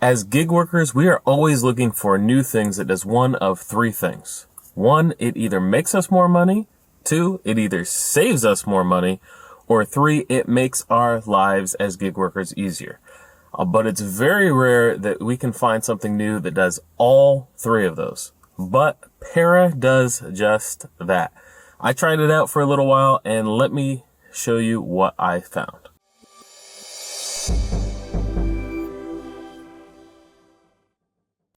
As gig workers, we are always looking for new things that does one of three things. One, it either makes us more money. Two, it either saves us more money. Or three, it makes our lives as gig workers easier. But it's very rare that we can find something new that does all three of those. But Para does just that. I tried it out for a little while, and let me show you what I found.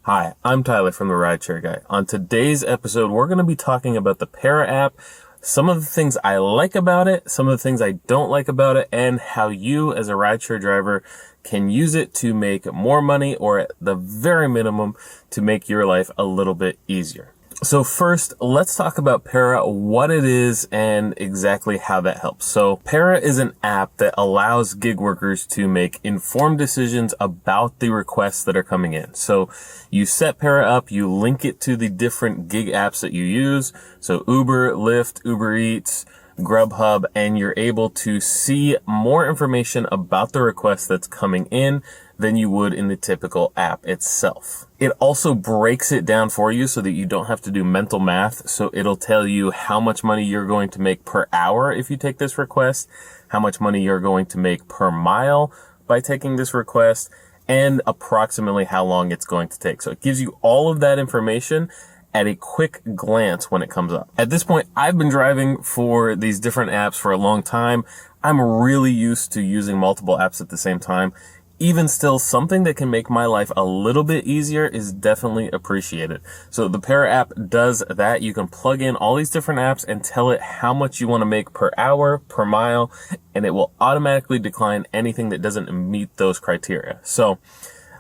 Hi, I'm Tyler from the RideShare Guy. On today's episode, we're going to be talking about the Para app, some of the things I like about it, some of the things I don't like about it, and how you as a rideshare driver can use it to make more money, or at the very minimum, to make your life a little bit easier. So first, let's talk about Para, what it is, and exactly how that helps. So Para is an app that allows gig workers to make informed decisions about the requests that are coming in. So you set Para up, you link it to the different gig apps that you use. So Uber, Lyft, Uber Eats, Grubhub, and you're able to see more information about the request that's coming in than you would in the typical app itself. It also breaks it down for you so that you don't have to do mental math. So it'll tell you how much money you're going to make per hour if you take this request, how much money you're going to make per mile by taking this request, and approximately how long it's going to take. So it gives you all of that information at a quick glance when it comes up. At this point, I've been driving for these different apps for a long time. I'm really used to using multiple apps at the same time. Even still, something that can make my life a little bit easier is definitely appreciated. So the Para app does that. You can plug in all these different apps and tell it how much you want to make per hour, per mile, and it will automatically decline anything that doesn't meet those criteria. So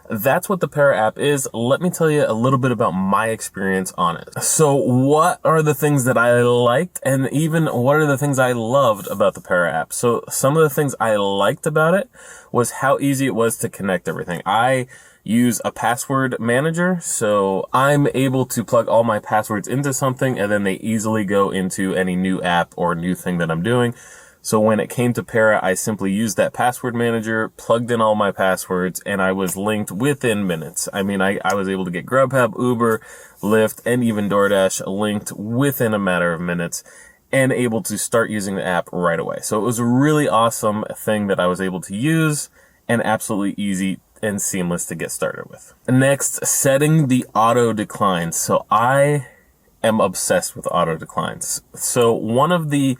that's what the Para app is. Let me tell you a little bit about my experience on it. So what are the things that I liked, and even what are the things I loved about the Para app? So some of the things I liked about it was how easy it was to connect everything. I use a password manager, so I'm able to plug all my passwords into something, and then they easily go into any new app or new thing that I'm doing. So when it came to Para, I simply used that password manager, plugged in all my passwords, and I was linked within minutes. I mean, I was able to get Grubhub, Uber, Lyft, and even Doordash linked within a matter of minutes, and able to start using the app right away. So it was a really awesome thing that I was able to use, and absolutely easy and seamless to get started with. Next, setting the auto declines. So I am obsessed with auto declines. So one of the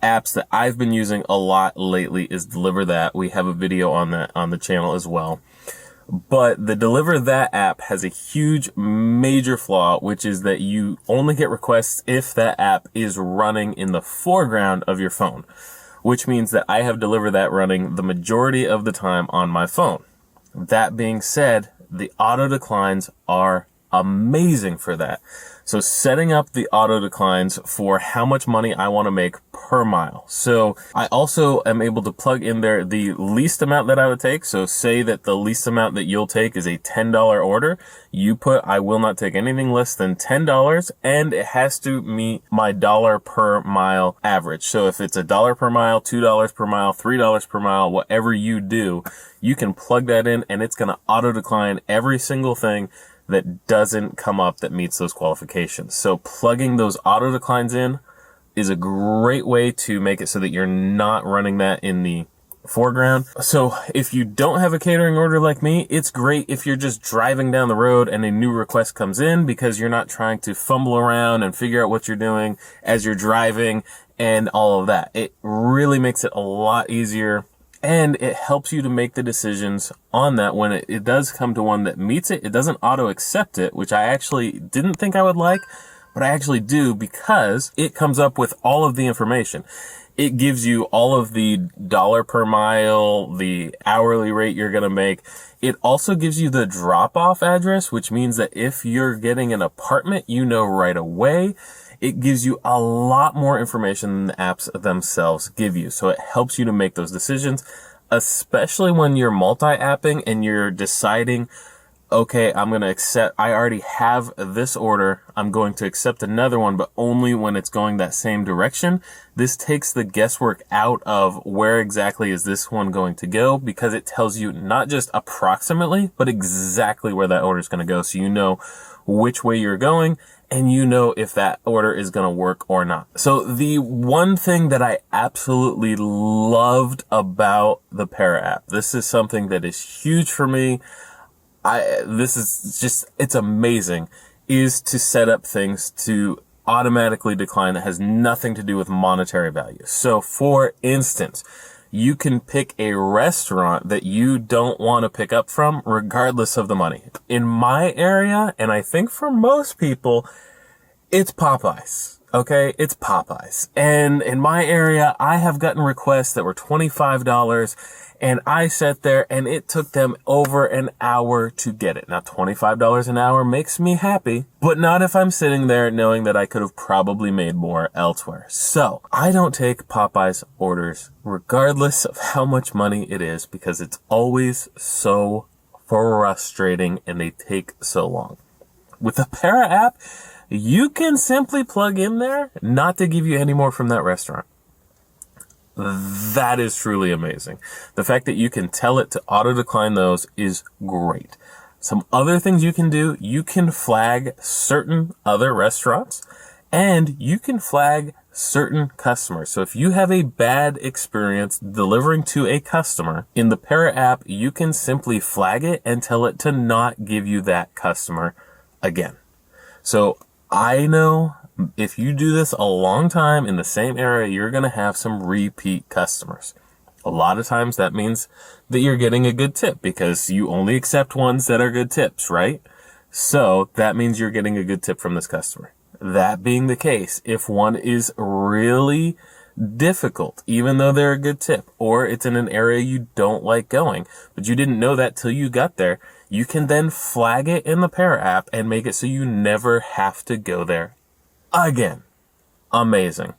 apps that I've been using a lot lately is Deliver That. We have a video on that on the channel as well. But the Deliver That app has a huge, major flaw, which is that you only get requests if that app is running in the foreground of your phone, which means that I have Deliver That running the majority of the time on my phone. That being said, the auto declines are amazing for that. So setting up the auto declines for how much money I want to make per mile. So I also am able to plug in there the least amount that I would take. So say that the least amount that you'll take is a $10 order. You put, I will not take anything less than $10, and it has to meet my dollar per mile average. So if it's $1 per mile, $2 per mile, $3 per mile, whatever you do, you can plug that in and it's going to auto decline every single thing that doesn't come up that meets those qualifications. So plugging those auto declines in is a great way to make it so that you're not running that in the foreground. So if you don't have a catering order like me, it's great if you're just driving down the road and a new request comes in, because you're not trying to fumble around and figure out what you're doing as you're driving and all of that. It really makes it a lot easier. And it helps you to make the decisions on that when it does come to one that meets it. It doesn't auto accept it, which I actually didn't think I would like, but I actually do, because it comes up with all of the information. It gives you all of the dollar per mile, the hourly rate you're going to make. It also gives you the drop-off address, which means that if you're getting an apartment, you know right away. It gives you a lot more information than the apps themselves give you. So it helps you to make those decisions, especially when you're multi-apping and you're deciding, okay, I'm going to accept, I already have this order. I'm going to accept another one, but only when it's going that same direction. This takes the guesswork out of where exactly is this one going to go, because it tells you not just approximately, but exactly where that order is going to go. So you know which way you're going, and you know if that order is going to work or not. So the one thing that I absolutely loved about the Para app, this is something that is huge for me. This is just, it's amazing, is to set up things to automatically decline that has nothing to do with monetary value. So for instance, you can pick a restaurant that you don't want to pick up from regardless of the money. In my area, and I think for most people, it's Popeyes. Okay, it's Popeyes. And in my area, I have gotten requests that were $25, and I sat there and it took them over an hour to get it. Now, $25 an hour makes me happy, but not if I'm sitting there knowing that I could have probably made more elsewhere. So I don't take Popeyes orders regardless of how much money it is, because it's always so frustrating and they take so long. With the Para app, you can simply plug in there not to give you any more from that restaurant. That is truly amazing. The fact that you can tell it to auto decline those is great. Some other things you can do, you can flag certain other restaurants, and you can flag certain customers. So if you have a bad experience delivering to a customer, in the Para app, you can simply flag it and tell it to not give you that customer again. So I know if you do this a long time in the same area, you're going to have some repeat customers. A lot of times that means that you're getting a good tip, because you only accept ones that are good tips, right? So that means you're getting a good tip from this customer. That being the case, if one is really difficult, even though they're a good tip, or it's in an area you don't like going, but you didn't know that till you got there, you can then flag it in the Para app and make it so you never have to go there again. Amazing.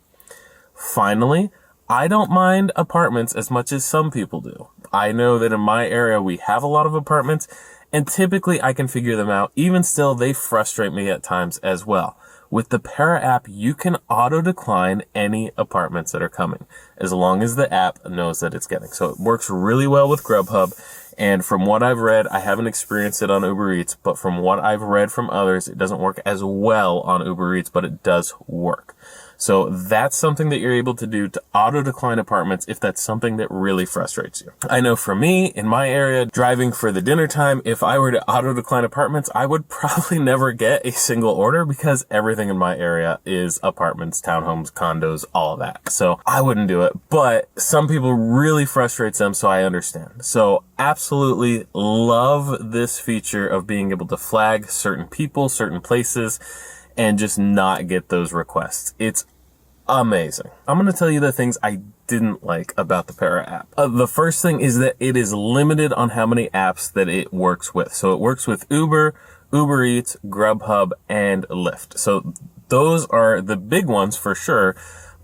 Finally, I don't mind apartments as much as some people do. I know that in my area, we have a lot of apartments, and typically I can figure them out. Even still, they frustrate me at times as well. With the Para app, you can auto decline any apartments that are coming, as long as the app knows that it's getting. So it works really well with Grubhub. And from what I've read, I haven't experienced it on Uber Eats, but from what I've read from others, it doesn't work as well on Uber Eats, but it does work. So that's something that you're able to do to auto decline apartments if that's something that really frustrates you. I know for me, in my area, driving for the dinner time, if I were to auto decline apartments, I would probably never get a single order, because everything in my area is apartments, townhomes, condos, all of that. So I wouldn't do it, but some people really frustrates them, so I understand. So absolutely love this feature of being able to flag certain people, certain places, and just not get those requests. It's amazing. I'm going to tell you the things I didn't like about the Para app. The first thing is that it is limited on how many apps that it works with. So it works with Uber, Uber Eats, Grubhub, and Lyft. So those are the big ones for sure.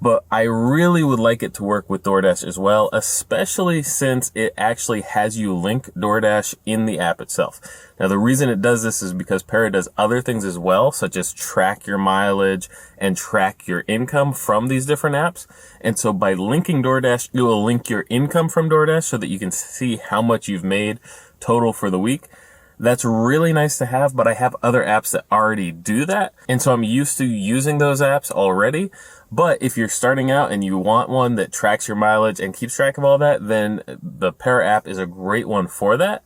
But I really would like it to work with Doordash as well, especially since it actually has you link Doordash in the app itself. Now, the reason it does this is because Para does other things as well, such as track your mileage and track your income from these different apps. And so by linking Doordash, it will link your income from Doordash so that you can see how much you've made total for the week. That's really nice to have, but I have other apps that already do that. And so I'm used to using those apps already. But if you're starting out and you want one that tracks your mileage and keeps track of all that, then the Para app is a great one for that.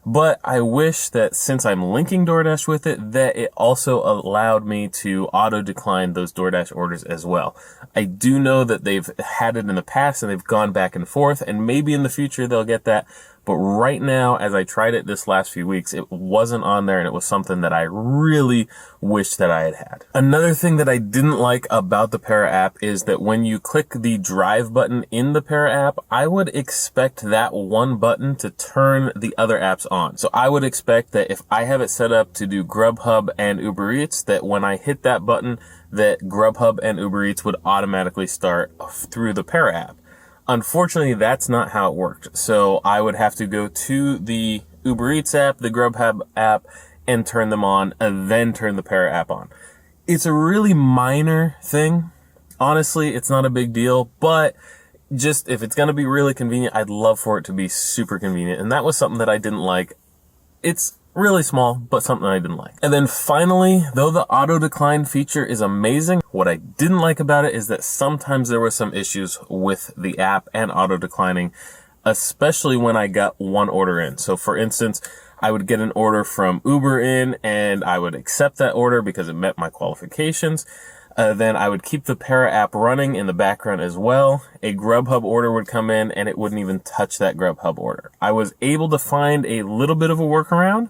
But I wish that since I'm linking Doordash with it, that it also allowed me to auto decline those Doordash orders as well. I do know that they've had it in the past and they've gone back and forth, and maybe in the future they'll get that. But right now, as I tried it this last few weeks, it wasn't on there, and it was something that I really wish that I had had. Another thing that I didn't like about the Para app is that when you click the drive button in the Para app, I would expect that one button to turn the other apps on. So I would expect that if I have it set up to do Grubhub and Uber Eats, that when I hit that button, that Grubhub and Uber Eats would automatically start through the Para app. Unfortunately, that's not how it worked. So I would have to go to the Uber Eats app, the Grubhub app, and turn them on, and then turn the Para app on. It's a really minor thing. Honestly, it's not a big deal, but just if it's going to be really convenient, I'd love for it to be super convenient. And that was something that I didn't like. It's really small, but something I didn't like. And then finally, though the auto decline feature is amazing, what I didn't like about it is that sometimes there were some issues with the app and auto declining, especially when I got one order in. So for instance, I would get an order from Uber in and I would accept that order because it met my qualifications. Then I would keep the Para app running in the background as well. A Grubhub order would come in and it wouldn't even touch that Grubhub order. I was able to find a little bit of a workaround.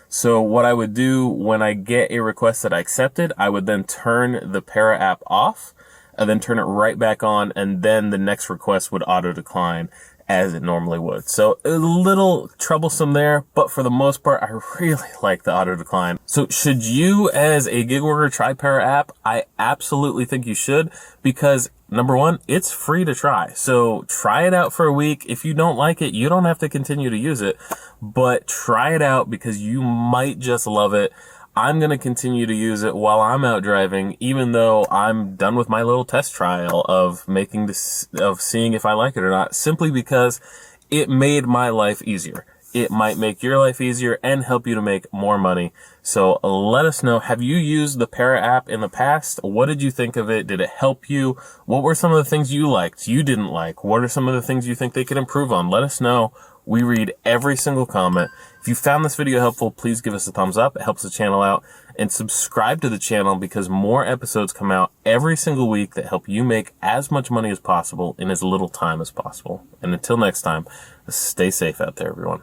So what I would do when I get a request that I accepted, I would then turn the Para app off and then turn it right back on, and then the next request would auto decline as it normally would. So a little troublesome there, but for the most part, I really like the auto decline. So should you as a gig worker try Para app? I absolutely think you should, because number one, it's free to try. So try it out for a week. If you don't like it, you don't have to continue to use it, but try it out because you might just love it. I'm going to continue to use it while I'm out driving, even though I'm done with my little test trial of seeing if I like it or not, simply because it made my life easier. It might make your life easier and help you to make more money. So let us know. Have you used the Para app in the past? What did you think of it? Did it help you? What were some of the things you liked, you didn't like? What are some of the things you think they could improve on? Let us know. We read every single comment. If you found this video helpful, please give us a thumbs up. It helps the channel out. And subscribe to the channel because more episodes come out every single week that help you make as much money as possible in as little time as possible. And until next time, stay safe out there, everyone.